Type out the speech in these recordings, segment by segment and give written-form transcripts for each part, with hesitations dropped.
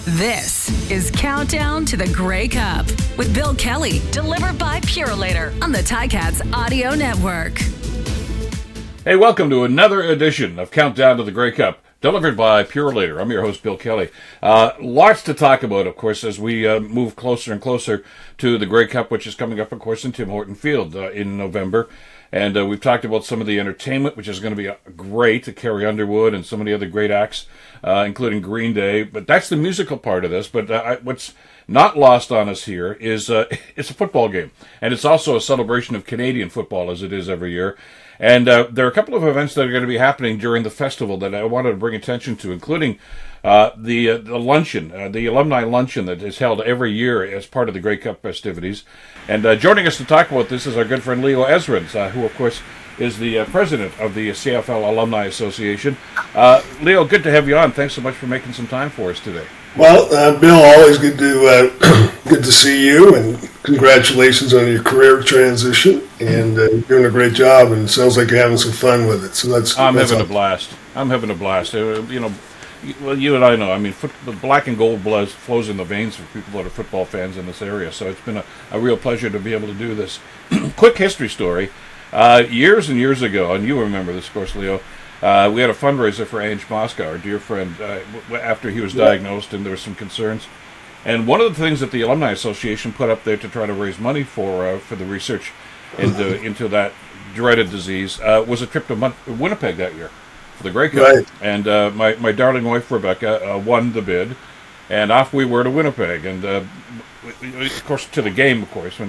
This is Countdown to the Grey Cup with Bill Kelly, delivered by Purolator on the Ticats Audio Network. Hey, welcome to another edition of Countdown to the Grey Cup, delivered by Purolator. I'm your host, Bill Kelly. Lots to talk about, of course, as we move closer and closer to the Grey Cup, which is coming up, of course, in Tim Horton Field in November. And we've talked about some of the entertainment, which is going to be great, to Carrie Underwood and some of the other great acts, including Green Day. But that's the musical part of this. But what's not lost on us here is it's a football game. And it's also a celebration of Canadian football, as it is every year. And there are a couple of events that are going to be happening during the festival that I wanted to bring attention to, including the luncheon, the alumni luncheon that is held every year as part of the Grey Cup festivities. And joining us to talk about this is our good friend Leo Ezerins, who, of course, is the president of the CFL Alumni Association. Leo, good to have you on. Thanks so much for making some time for us today. Well, Bill, always good to see you, and congratulations on your career transition. And you're doing a great job, and it sounds like you're having some fun with it. So I'm having a blast. Well, you and I know. I mean, the black and gold blood flows in the veins for people that are football fans in this area. So it's been a real pleasure to be able to do this. Quick history story. Years and years ago, and you remember this, of course, Leo, we had a fundraiser for Ange Moscow, our dear friend, after he was diagnosed and there were some concerns. And one of the things that the Alumni Association put up there to try to raise money for the research into that dreaded disease was a trip to Winnipeg that year for the Grey Cup. Right. And my darling wife, Rebecca, won the bid, and off we were to Winnipeg. And, of course, to the game, of course.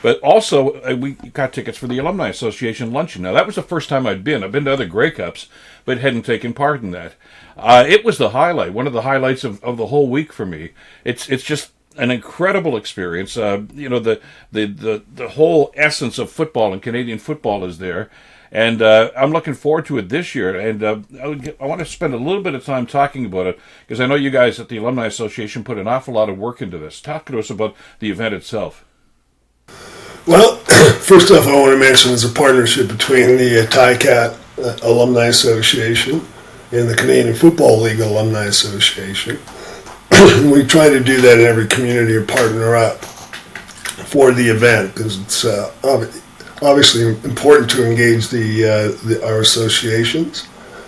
But also, we got tickets for the Alumni Association luncheon. Now, that was the first time I'd been. I've been to other Grey Cups, but hadn't taken part in that. It was the highlight, one of the highlights of the whole week for me. It's just an incredible experience. The whole essence of football and Canadian football is there. And I'm looking forward to it this year. And I want to spend a little bit of time talking about it, because I know you guys at the Alumni Association put an awful lot of work into this. Talk to us about the event itself. Well, first off, I want to mention there's a partnership between the Ticat Alumni Association and the Canadian Football League Alumni Association. We try to do that in every community or partner up for the event, because it's obviously important to engage our associations,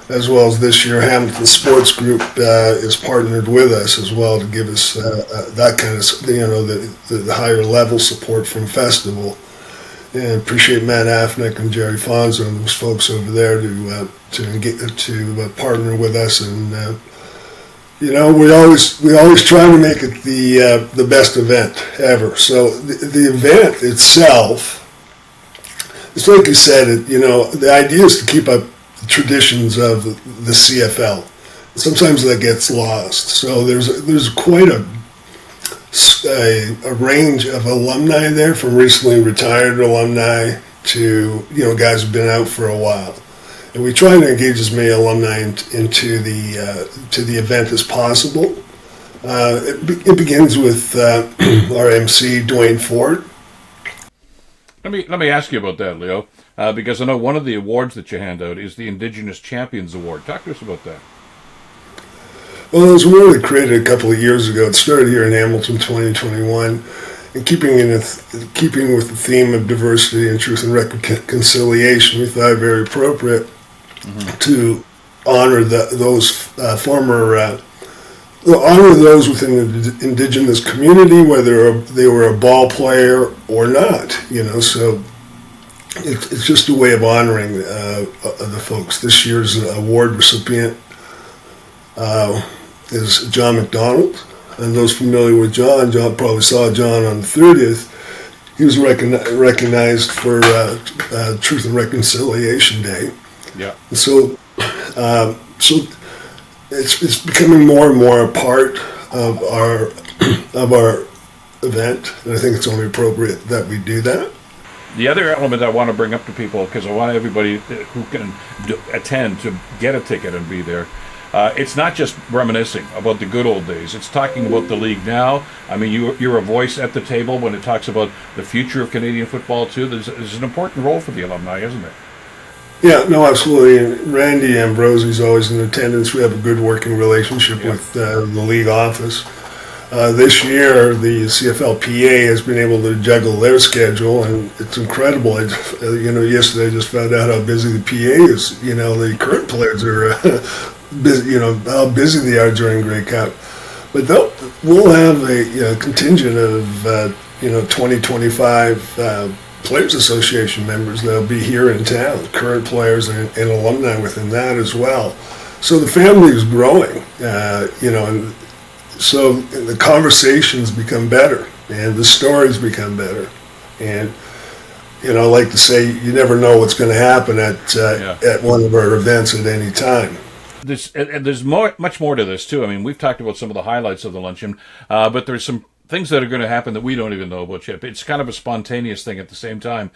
as well as this year Hamilton Sports Group is partnered with us as well to give us that kind of, the higher level support from festival. And appreciate Matt Afnick and Jerry Fonzo and those folks over there to partner with us. And we always try to make it the best event ever. So the event itself, it's like you said, the idea is to keep up the traditions of the CFL. Sometimes that gets lost. So there's quite a range of alumni there, from recently retired alumni to guys who've been out for a while. And we try to engage as many alumni into the event as possible. It begins with our MC, Dwayne Ford. Let me ask you about that, Leo, because I know one of the awards that you hand out is the Indigenous Champions Award. Talk to us about that. Well, it was an award that created a couple of years ago. It started here in Hamilton, 2021, and keeping with the theme of diversity and truth and reconciliation, we thought it very appropriate to honor those within the Indigenous community, whether they were a ball player or not. So it's just a way of honoring the folks. This year's award recipient is John McDonald, and those familiar with John probably saw John on the 30th. He was recognized for Truth and Reconciliation Day. Yeah. So it's becoming more and more a part of our event, and I think it's only appropriate that we do that. The other element I want to bring up to people, because I want everybody who can attend to get a ticket and be there. It's not just reminiscing about the good old days. It's talking about the league now. I mean, you're a voice at the table when it talks about the future of Canadian football, too. There's an important role for the alumni, isn't there? Yeah, no, absolutely. Randy Ambrosie's always in attendance. We have a good working relationship with the league office. This year, the CFLPA has been able to juggle their schedule, and it's incredible. Yesterday I just found out how busy the PA is. The current players are busy. How busy they are during Grey Cup. But we'll have a contingent of 20-25 Players Association members that'll be here in town. Current players and alumni within that as well. So the family is growing. And so the conversations become better and the stories become better. And, I like to say you never know what's going to happen at one of our events at any time. There's much more to this, too. I mean, we've talked about some of the highlights of the luncheon, but there's some things that are going to happen that we don't even know about yet. It's kind of a spontaneous thing at the same time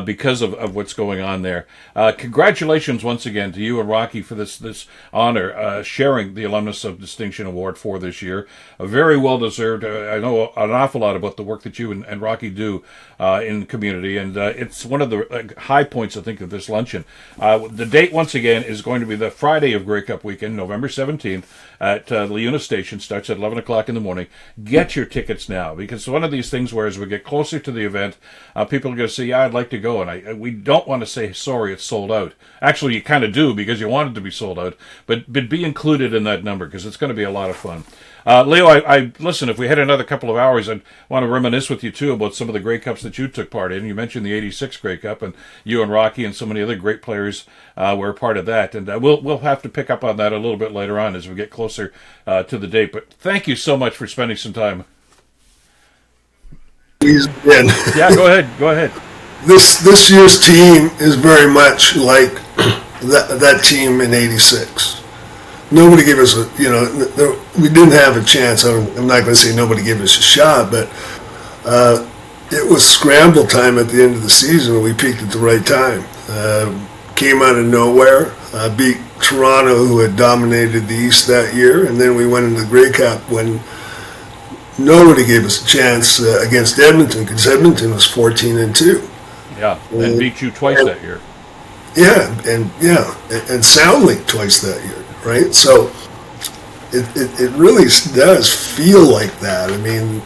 because of what's going on there. Congratulations once again to you and Rocky for this honor, sharing the Alumnus of Distinction Award for this year. Very well deserved. I know an awful lot about the work that you and Rocky do in the community, and it's one of the high points, I think, of this luncheon. The date, once again, is going to be the Friday of Grey Cup weekend, November 17th, at Leuna Station. Starts at 11 o'clock in the morning. Get your tickets now, because it's one of these things where as we get closer to the event, people are going to say, yeah, I'd like to go, and we don't want to say, sorry, it's sold out. Actually, you kind of do, because you want it to be sold out, but be included in that number, because it's going to be a lot of fun. Leo, I listen, if we had another couple of hours, I'd want to reminisce with you, too, about some of the Grey Cups that you took part in. You mentioned the 86 Grey Cup, and you and Rocky and so many other great players were a part of that. And we'll have to pick up on that a little bit later on as we get closer to the date. But thank you so much for spending some time. Yeah, go ahead. This year's team is very much like that team in '86. Nobody gave us we didn't have a chance. I'm not going to say nobody gave us a shot, but it was scramble time at the end of the season, and we peaked at the right time. Came out of nowhere, beat Toronto, who had dominated the East that year, and then we went into the Grey Cup when nobody gave us a chance against Edmonton, because Edmonton was 14-2. Yeah, and beat you twice that year. And soundly twice that year, right? So it really does feel like that. I mean,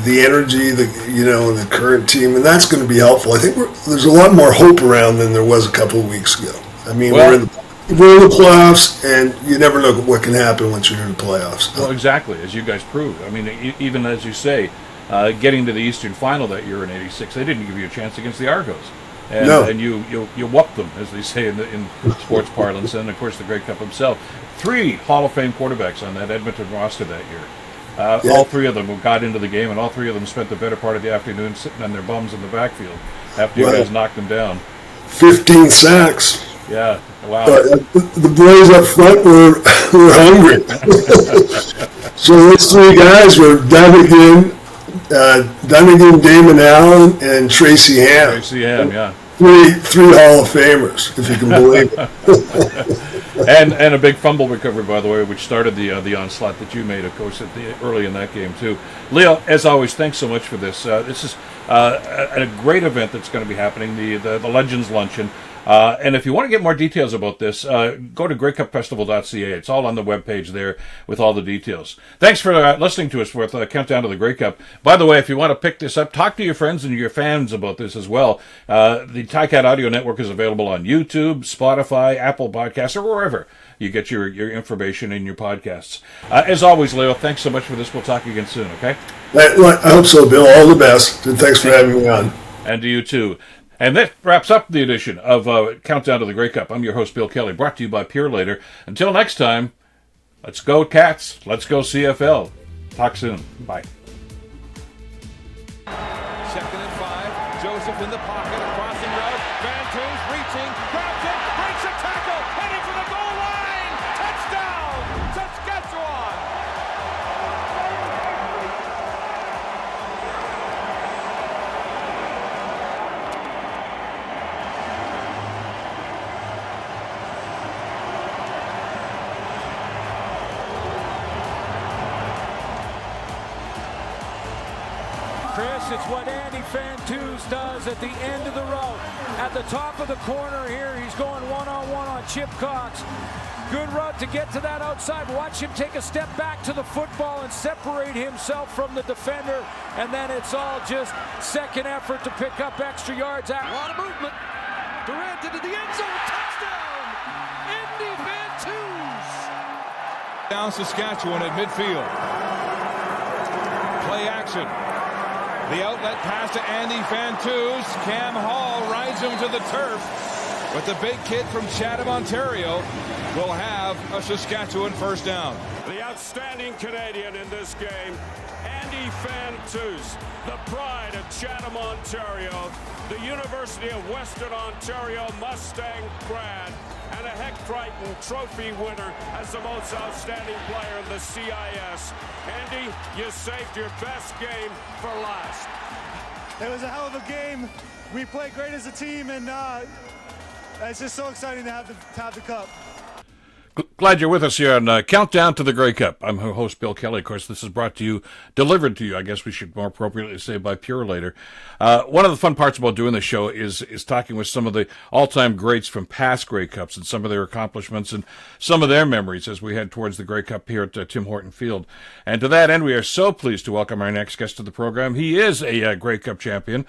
the energy, the current team, and that's going to be helpful. I think there's a lot more hope around than there was a couple of weeks ago. I mean, we're in the playoffs, and you never know what can happen once you're in the playoffs. Well, exactly, as you guys proved. I mean, even as you say, getting to the Eastern Final that year in '86, they didn't give you a chance against the Argos. And you whooped them, as they say in sports parlance, and of course the Grey Cup himself. 3 Hall of Fame quarterbacks on that Edmonton roster that year. All 3 of them got into the game, and all 3 of them spent the better part of the afternoon sitting on their bums in the backfield after you guys knocked them down. 15 sacks. Yeah, wow. The boys up front were hungry. So those 3 guys were Dunnigan, Damon Allen, and Tracy Ham. Tracy Ham, yeah. 3 Hall of Famers, if you can believe it. and a big fumble recovery, by the way, which started the onslaught that you made, of course, early in that game too. Leo, as always, thanks so much for this. This is a great event that's going to be happening, the Legends Luncheon. And if you want to get more details about this, go to greycupfestival.ca. It's all on the webpage there with all the details. Thanks for listening to us with Countdown to the Grey Cup. By the way, if you want to pick this up, talk to your friends and your fans about this as well. The Ticat Audio Network is available on YouTube, Spotify, Apple Podcasts, or wherever you get your information and your podcasts. As always, Leo, thanks so much for this. We'll talk again soon, okay? I hope so, Bill. All the best. And thanks for having me on. And to you, too. And that wraps up the edition of Countdown to the Grey Cup. I'm your host, Bill Kelly, brought to you by Purolator. Until next time, let's go Cats. Let's go CFL. Talk soon. Bye. 2nd and 5. Joseph in the pocket, a crossing route. Fantuz reaching, grabs it, breaks a tackle, heading for the goal line. Touchdown, Saskatchewan. Chris, it's what Andy Fantuz does at the end of the route. At the top of the corner here, he's going one-on-one on Chip Cox. Good run to get to that outside. Watch him take a step back to the football and separate himself from the defender. And then it's all just second effort to pick up extra yards. A lot of movement. Durant into the end zone. Touchdown! Andy Fantuz! Down Saskatchewan at midfield. Play action. The outlet pass to Andy Fantuz. Cam Hall rides him to the turf. But the big kid from Chatham, Ontario, will have a Saskatchewan first down. The outstanding Canadian in this game, Andy Fantuz, the pride of Chatham, Ontario, the University of Western Ontario Mustang grad, and a Heck Crichton Trophy winner as the most outstanding player in the CIS. Andy, you saved your best game for last. It was a hell of a game. We played great as a team, and it's just so exciting to have the cup. Glad you're with us here on Countdown to the Grey Cup. I'm her host, Bill Kelly. Of course, this is delivered to you, I guess we should more appropriately say, by Purolator. One of the fun parts about doing this show is talking with some of the all-time greats from past Grey Cups and some of their accomplishments and some of their memories as we head towards the Grey Cup here at Tim Horton Field. And to that end, we are so pleased to welcome our next guest to the program. He is a Grey Cup champion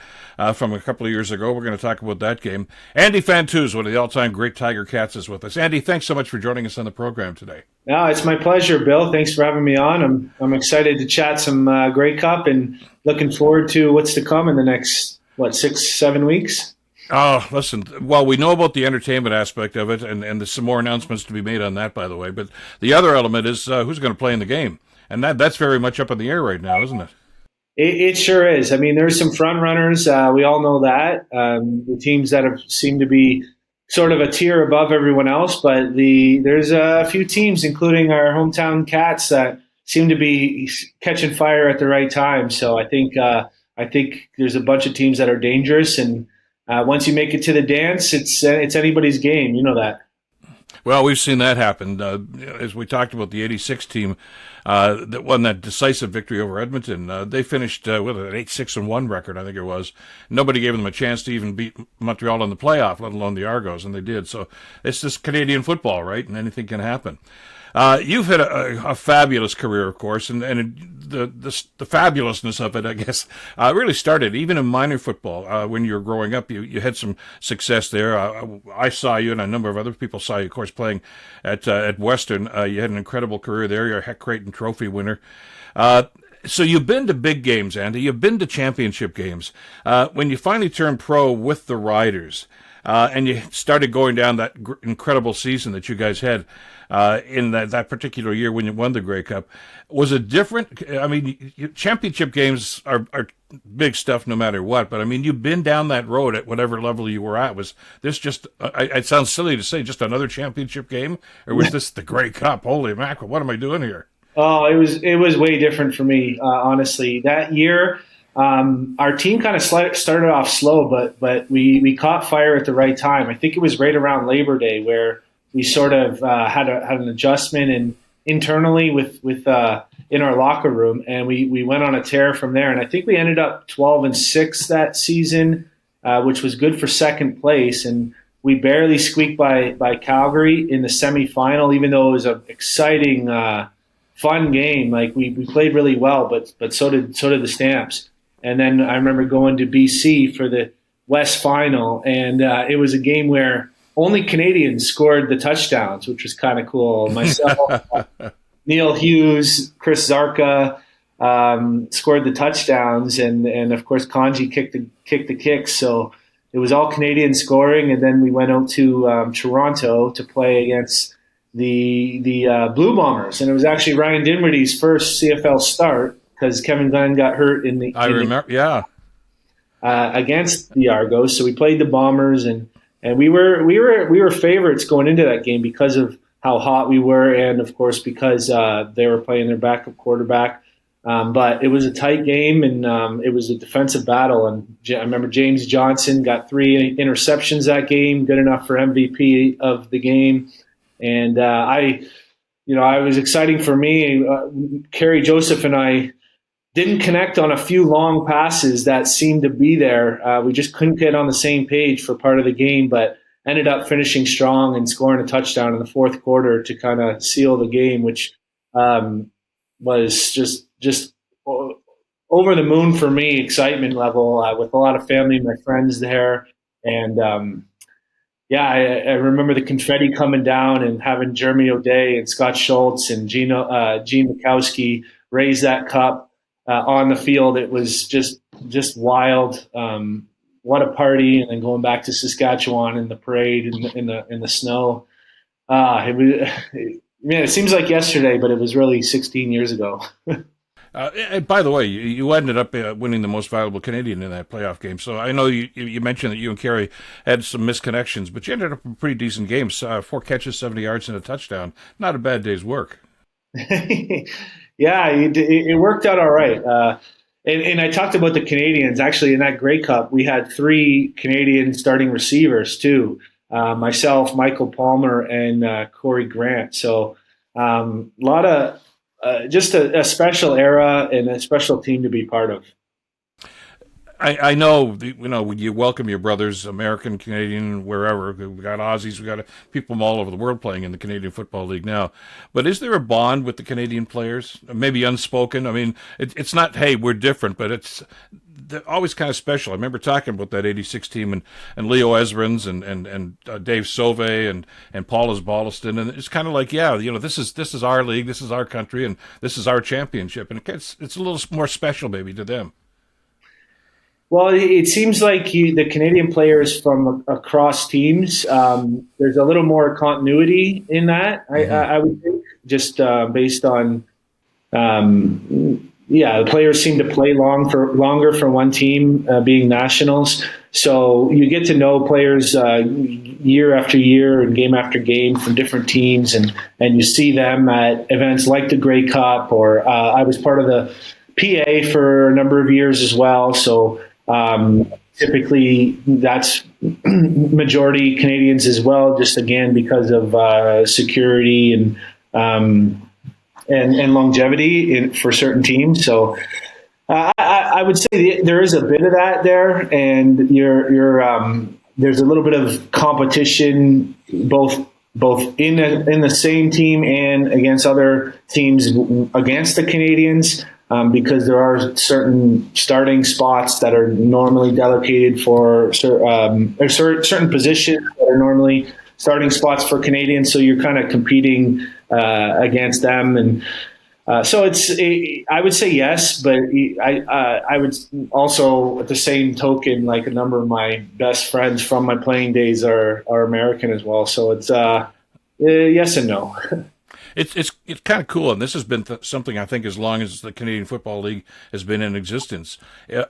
from a couple of years ago. We're going to talk about that game. Andy Fantuz, one of the all-time great Tiger Cats, is with us. Andy, thanks so much for joining us on the program today. No, it's my pleasure, Bill. Thanks for having me on. I'm excited to chat some Grey Cup and looking forward to what's to come in the next, 6-7 weeks? Oh, listen, well, we know about the entertainment aspect of it, and there's some more announcements to be made on that, by the way. But the other element is who's going to play in the game. And that's very much up in the air right now, isn't it? It sure is. I mean, there's some front runners. We all know that. The teams that seem to be sort of a tier above everyone else, but there's a few teams, including our hometown Cats, that seem to be catching fire at the right time. So I think there's a bunch of teams that are dangerous, and once you make it to the dance, it's anybody's game. You know that. Well, we've seen that happen. As we talked about the '86 team that won that decisive victory over Edmonton, they finished with an 8-6-1 record, I think it was. Nobody gave them a chance to even beat Montreal in the playoff, let alone the Argos, and they did. So it's just Canadian football, right? And anything can happen. You've had a fabulous career, of course, and the fabulousness of it, I guess, really started even in minor football. When you were growing up, you had some success there. I saw you, and a number of other people saw you, of course, playing at Western. You had an incredible career there. You're a Heck Crichton Trophy winner. So you've been to big games, Andy. You've been to championship games. When you finally turned pro with the Riders, and you started going down that incredible season that you guys had in that particular year when you won the Grey Cup, was it different? I mean, championship games are big stuff no matter what, but I mean, you've been down that road at whatever level you were at. Was this just, it sounds silly to say, just another championship game? Or was this the Grey Cup? Holy mackerel, what am I doing here? Oh, it was way different for me, honestly. That year, our team kind of started off slow, but we caught fire at the right time. I think it was right around Labor Day where we sort of had an adjustment and internally with in our locker room, and we went on a tear from there. And I think we ended up 12-6 that season, which was good for second place. And we barely squeaked by Calgary in the semifinal, even though it was an exciting, fun game. Like we played really well, but so did the Stamps. And then I remember going to BC for the West Final, and it was a game where only Canadians scored the touchdowns, which was kind of cool. Myself, Neil Hughes, Chris Zarka scored the touchdowns, and of course Kanji kicked the kicks. So it was all Canadian scoring, and then we went out to Toronto to play against the Blue Bombers, and it was actually Ryan Dinwiddie's first CFL start because Kevin Glenn got hurt against the Argos. So we played the Bombers, and we were favorites going into that game because of how hot we were, and of course because they were playing their backup quarterback. But it was a tight game, and it was a defensive battle. And I remember James Johnson got 3 interceptions that game, good enough for MVP of the game. And it was exciting for me. Kerry Joseph and I didn't connect on a few long passes that seemed to be there. We just couldn't get on the same page for part of the game. But ended up finishing strong and scoring a touchdown in the fourth quarter to kind of seal the game, which was just over the moon for me, excitement level, with a lot of family and my friends there. And I remember the confetti coming down and having Jeremy O'Day and Scott Schultz and Gene Mikowski raise that cup on the field. It was just wild. What a party! And then going back to Saskatchewan and the parade in the snow. It seems like yesterday, but it was really 16 years ago. And by the way, you ended up winning the most valuable Canadian in that playoff game. So I know you mentioned that you and Kerry had some misconnections, but you ended up in pretty decent games. 4 catches, 70 yards, and a touchdown. Not a bad day's work. Yeah, it worked out all right. And I talked about the Canadians. Actually, in that Grey Cup, we had 3 Canadian starting receivers too. Myself, Michael Palmer, and Corey Grant. So a lot of just a special era and a special team to be part of. I know, you welcome your brothers, American, Canadian, wherever. We got Aussies, we got people from all over the world playing in the Canadian Football League now. But is there a bond with the Canadian players? Maybe unspoken? I mean, it's not, hey, we're different, but they're always kind of special. I remember talking about that 86 team and Leo Ezerins and Dave Sauvé and Paul Osbaldiston, and it's kind of like, this is our league, this is our country, and this is our championship, and it's a little more special maybe to them. Well, it seems like the Canadian players from across teams, there's a little more continuity in that, I would think, just based on, the players seem to play longer for one team, being nationals. So you get to know players year after year and game after game from different teams, and you see them at events like the Grey Cup, or I was part of the PA for a number of years as well. So typically that's majority Canadians as well, just again because of security and longevity for certain teams. So I would say there is a bit of that there, and there's a little bit of competition both in the same team and against other teams against the Canadians. Because there are certain starting spots that are normally delegated for certain positions that are normally starting spots for Canadians. So you're kind of competing against them, and so I would say yes, but I would also, at the same token, like a number of my best friends from my playing days are American as well. So it's yes and no. It's kind of cool, and this has been something I think as long as the Canadian Football League has been in existence,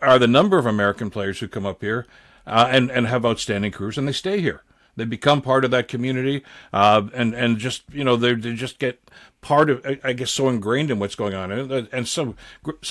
are the number of American players who come up here and have outstanding careers, and they stay here. They become part of that community, and just they just get part of, I guess, so ingrained in what's going on, and so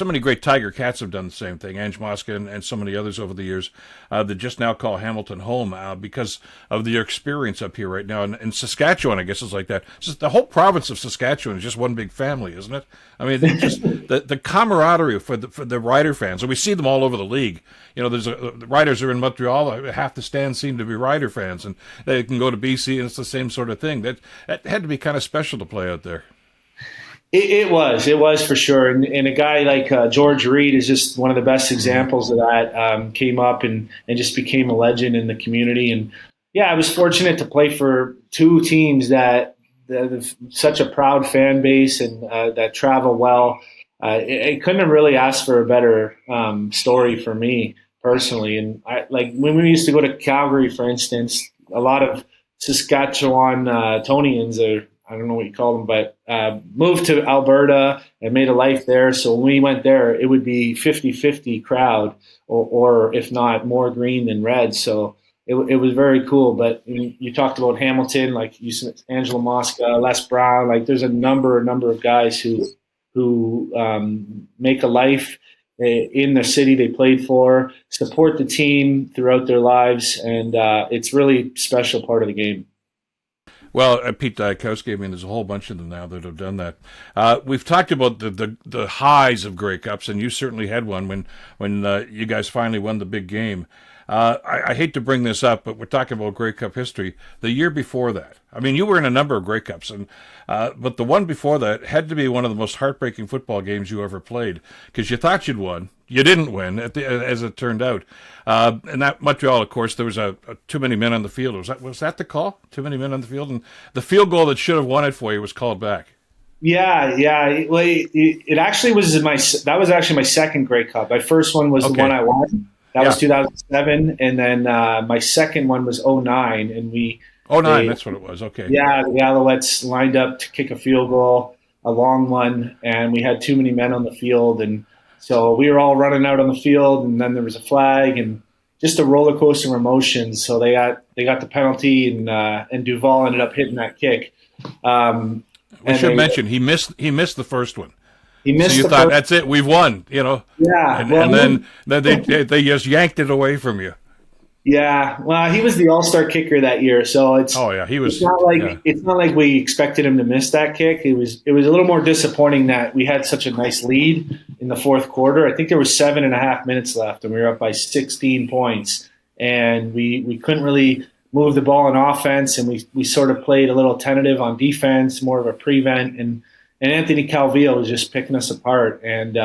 many great Tiger Cats have done the same thing. Ange Mosca and so many others over the years that just now call Hamilton home because of their experience up here right now. And Saskatchewan, I guess, is like that. Just the whole province of Saskatchewan is just one big family, isn't it? I mean, just the camaraderie for the Rider fans, and we see them all over the league. The Riders are in Montreal. Half the stands seem to be Rider fans, and they can go to BC, and it's the same sort of thing. That had to be kind of special to play out there. It was for sure. And a guy like George Reed is just one of the best examples of that. Came up and just became a legend in the community. And I was fortunate to play for 2 teams that have such a proud fan base and that travel well. I couldn't have really asked for a better story for me personally. And when we used to go to Calgary, for instance, a lot of Saskatchewan Tonians are, I don't know what you call them, but moved to Alberta and made a life there. So when we went there, it would be 50-50 crowd, or if not more green than red. So it was very cool. But you talked about Hamilton, like you said, Angelo Mosca, Les Brown. Like there's a number of guys who make a life in the city they played for, support the team throughout their lives, and it's really a special part of the game. Well, Pete Diakowski, there's a whole bunch of them now that have done that. We've talked about the highs of Grey Cups, and you certainly had one when you guys finally won the big game. I hate to bring this up, but we're talking about Grey Cup history. The year before that, I mean, you were in a number of Grey Cups, but the one before that had to be one of the most heartbreaking football games you ever played, because you thought you'd won. You didn't win, as it turned out. And that Montreal, of course, there was too many men on the field. Was that the call? Too many men on the field? And the field goal that should have won it for you was called back. Yeah. Well, it actually was that was actually my second Grey Cup. My first one was the one I won. That was 2007, and then my second one was 2009, and we. 2009, that's what it was. Okay. Yeah, the Alouettes lined up to kick a field goal, a long one, and we had too many men on the field, and so we were all running out on the field, and then there was a flag, and just a roller coaster of emotions. So they got the penalty, and Duval ended up hitting that kick. We should mention he missed the first one. He missed. So you thought that's it, we've won, Yeah. And then they just yanked it away from you. Yeah, well, he was the all-star kicker that year, so he was. It's not like we expected him to miss that kick. It was a little more disappointing that we had such a nice lead in the fourth quarter. I think there was 7.5 minutes left, and we were up by 16 points, and we couldn't really move the ball in offense, and we sort of played a little tentative on defense, more of a prevent, and Anthony Calvillo was just picking us apart, and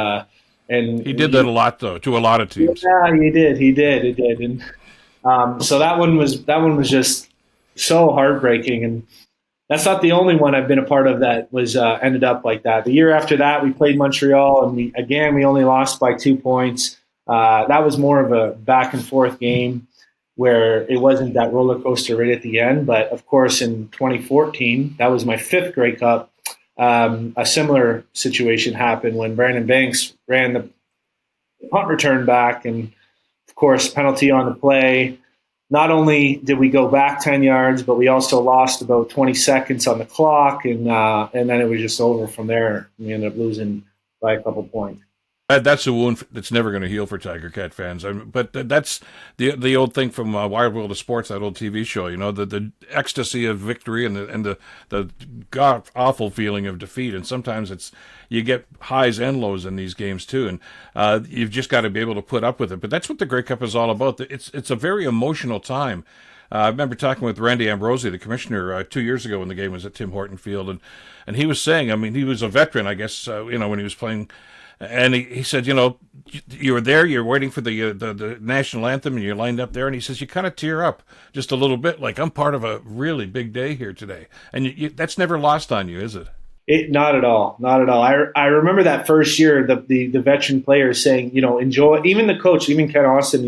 he did that a lot though to a lot of teams. Yeah, he did, and. So that one was just so heartbreaking, and that's not the only one I've been a part of that was ended up like that. The year after that, we played Montreal, and we only lost by 2 points. That was more of a back and forth game where it wasn't that roller coaster right at the end. But of course, in 2014, that was my 5th Grey Cup. A similar situation happened when Brandon Banks ran the punt return back, and of course, penalty on the play. Not only did we go back 10 yards, but we also lost about 20 seconds on the clock, and then it was just over from there. We ended up losing by a couple points. That's a wound that's never going to heal for Tiger Cat fans. But that's the old thing from Wild World of Sports, that old TV show. The ecstasy of victory and the god awful feeling of defeat. And sometimes you get highs and lows in these games too, and you've just got to be able to put up with it. But that's what the Grey Cup is all about. It's a very emotional time. I remember talking with Randy Ambrosi, the commissioner, 2 years ago when the game was at Tim Horton Field, and he was saying, I mean, he was a veteran, I guess, when he was playing. And he said, you were there, you're waiting for the national anthem, and you're lined up there. And he says, you kind of tear up just a little bit, like I'm part of a really big day here today. And that's never lost on you, is it? Not at all. Not at all. I remember that first year, the veteran players saying, enjoy, even the coach, even Ken Austin,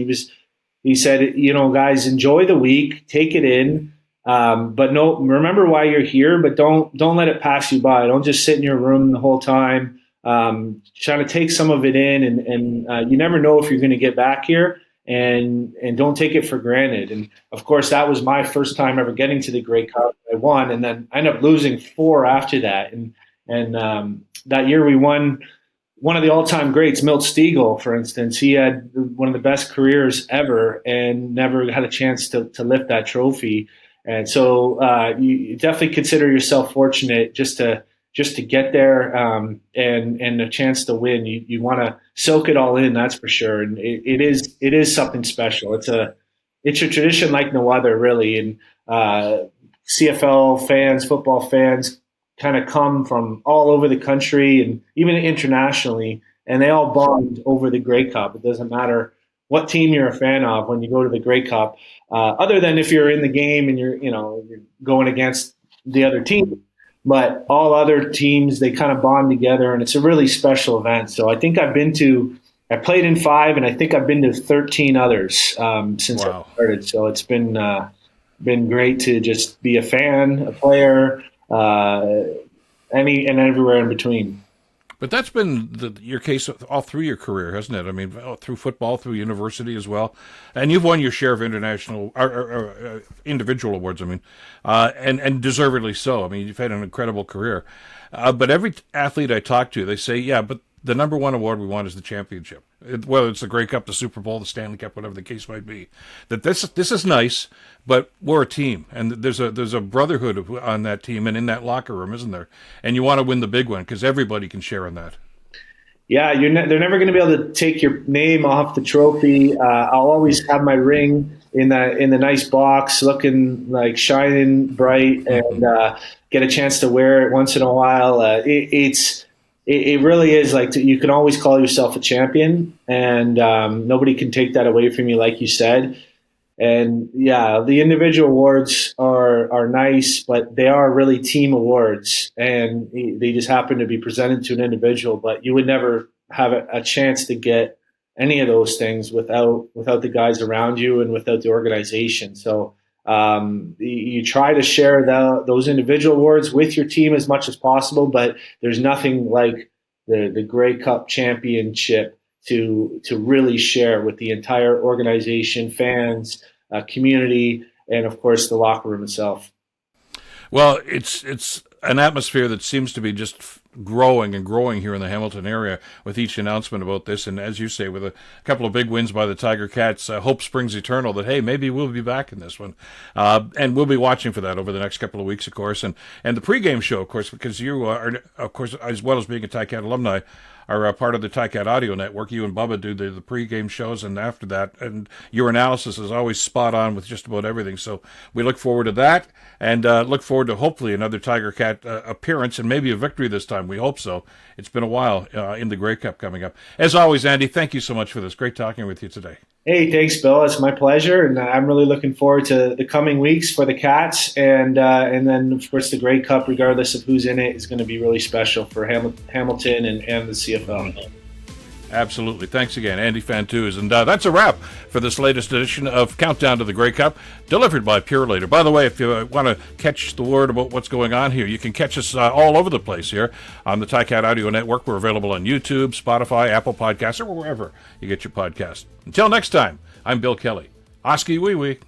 he said, guys, enjoy the week, take it in. But no, remember why you're here, but don't let it pass you by. Don't just sit in your room the whole time. Trying to take some of it in, and you never know if you're going to get back here, and don't take it for granted. And of course, that was my first time ever getting to the Grey Cup. I won, and then I ended up losing 4 after that. And that year we won. One of the all-time greats, Milt Stegall, for instance, he had one of the best careers ever, and never had a chance to lift that trophy. And so you definitely consider yourself fortunate just to get there, and a chance to win. You want to soak it all in, that's for sure. And it is something special. It's a tradition like no other, really. And CFL fans, football fans, kind of come from all over the country and even internationally, and they all bond over the Grey Cup. It doesn't matter what team you're a fan of when you go to the Grey Cup, other than if you're in the game and you're going against the other team. But all other teams, they kind of bond together, and it's a really special event. So I think I played in 5, and I think I've been to 13 others since I started. So it's been great to just be a fan, a player, any and everywhere in between. But that's been your case all through your career, hasn't it? I mean, through football, through university as well, and you've won your share of international or individual awards. I mean, and deservedly so. I mean, you've had an incredible career. But every athlete I talk to, they say, "Yeah, but the number one award we want is the championship. Whether it's the Grey Cup, the Super Bowl, the Stanley Cup, whatever the case might be. That this is nice, but we're a team, and there's a brotherhood on that team and in that locker room, isn't there? And you want to win the big one because everybody can share in that." Yeah, they're never going to be able to take your name off the trophy. I'll always have my ring in the nice box, looking like shining bright, and get a chance to wear it once in a while. It really is like you can always call yourself a champion, and nobody can take that away from you, like you said. And yeah, the individual awards are nice, but they are really team awards, and they just happen to be presented to an individual. But you would never have a chance to get any of those things without the guys around you and without the organization. So you try to share those individual awards with your team as much as possible, but there's nothing like the Grey Cup championship to really share with the entire organization, fans, community, and of course the locker room itself. Well, it's an atmosphere that seems to be just growing and growing here in the Hamilton area with each announcement about this. And as you say, with a couple of big wins by the Tiger Cats, hope springs eternal that, hey, maybe we'll be back in this one. And we'll be watching for that over the next couple of weeks, of course. And the pregame show, of course, because you are, of course, as well as being a Ticat alumni, are a part of the Ticat Audio Network. You and Bubba do the pregame shows, and after that, and your analysis is always spot on with just about everything. So we look forward to that, and look forward to hopefully another Tiger Cat appearance, and maybe a victory this time. We hope so. It's been a while in the Grey Cup coming up. As always, Andy, thank you so much for this. Great talking with you today. Hey, thanks, Bill. It's my pleasure, and I'm really looking forward to the coming weeks for the Cats, and then of course the Grey Cup, regardless of who's in it, is going to be really special for Hamilton and the CFL. Absolutely. Thanks again, Andy Fantuz. And that's a wrap for this latest edition of Countdown to the Grey Cup, delivered by Purolator. By the way, if you want to catch the word about what's going on here, you can catch us all over the place here on the Ticat Audio Network. We're available on YouTube, Spotify, Apple Podcasts, or wherever you get your podcast. Until next time, I'm Bill Kelly. Oski wee wee.